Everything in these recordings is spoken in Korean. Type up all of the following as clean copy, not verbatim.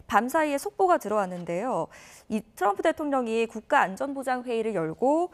밤사이에 속보가 들어왔는데요. 이 트럼프 대통령이 국가안전보장회의를 열고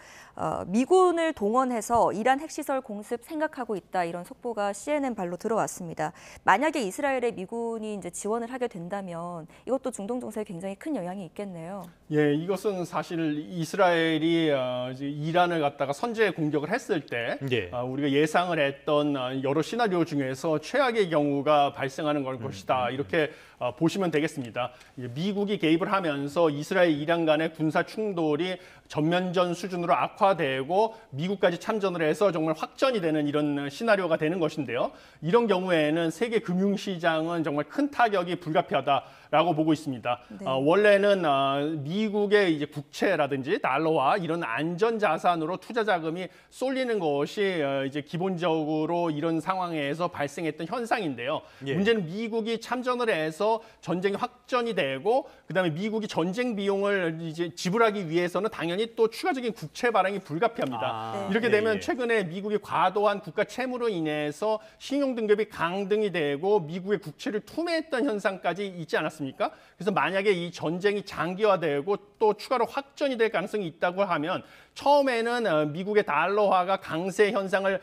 미군을 동원해서 이란 핵시설 공습 생각하고 있다 이런 속보가 CNN 발로 들어왔습니다. 만약에 이스라엘에 미군이 이제 지원을 하게 된다면 이것도 중동 정세에 굉장히 큰 영향이 있겠네요. 예, 이것은 사실 이스라엘이 이제 이란을 갖다가 선제 공격을 했을 때 우리가 예상을 했던 여러 시나리오 중에서 최악의 경우가 발생하는 것이다 이렇게 보시면 되겠습니다. 미국이 개입을 하면서 이스라엘, 이란 간의 군사 충돌이 전면전 수준으로 악화되고 미국까지 참전을 해서 정말 확전이 되는 이런 시나리오가 되는 것인데요. 이런 경우에는 세계 금융시장은 정말 큰 타격이 불가피하다라고 보고 있습니다. 네. 원래는 미국의 이제 국채라든지 달러와 이런 안전 자산으로 투자 자금이 쏠리는 것이 이제 기본적으로 이런 상황에서 발생했던 현상인데요. 문제는 미국이 참전을 해서 전쟁이 확전이 되고 그다음에 미국이 전쟁 비용을 이제 지불하기 위해서는 당연히 또 추가적인 국채 발행이 불가피합니다. 이렇게 되면 최근에 미국이 과도한 국가 채무로 인해서 신용 등급이 강등이 되고 미국의 국채를 투매했던 현상까지 있지 않았습니까? 그래서 만약에 이 전쟁이 장기화되고 또 추가로 확전이 될 가능성이 있다고 하면 처음에는 미국의 달러화가 강세 현상을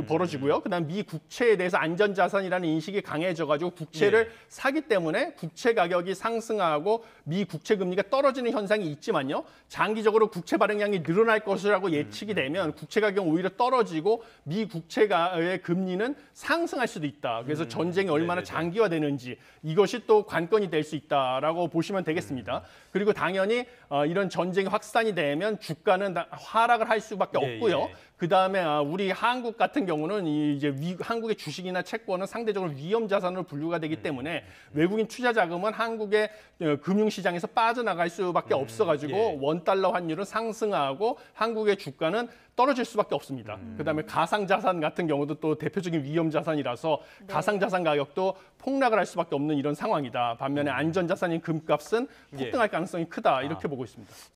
벌어지고요. 그다음 미 국채에 대해서 안전자산이라는 인식이 강해져가지고 국채를 사기 때문에 국채 가격이 상승하고 미 국채 금리가 떨어지는 현상이 있지만요. 장기적으로 국채 발행량이 늘어날 것이라고 예측이 되면 국채 가격은 오히려 떨어지고 미 국채의 금리는 상승할 수도 있다. 그래서 전쟁이 얼마나 장기화되는지 이것이 또 관건이 될 수 있다라고 보시면 되겠습니다. 그리고 당연히 이런 전쟁이 확산이 되면 주가는 하락을 할 수밖에 없고요. 그다음에 우리 한국 같은 경우는 이제 한국의 주식이나 채권은 상대적으로 위험 자산으로 분류가 되기 때문에 외국인 투자 자금은 한국의 금융시장에서 빠져나갈 수밖에 없어가지고 원달러 환율은 상승하고 한국의 주가는 떨어질 수밖에 없습니다. 그다음에 가상자산 같은 경우도 또 대표적인 위험 자산이라서 가상자산 가격도 폭락을 할 수밖에 없는 이런 상황이다. 반면에 안전자산인 금값은 폭등할 가능성이 크다 이렇게 보고 있습니다.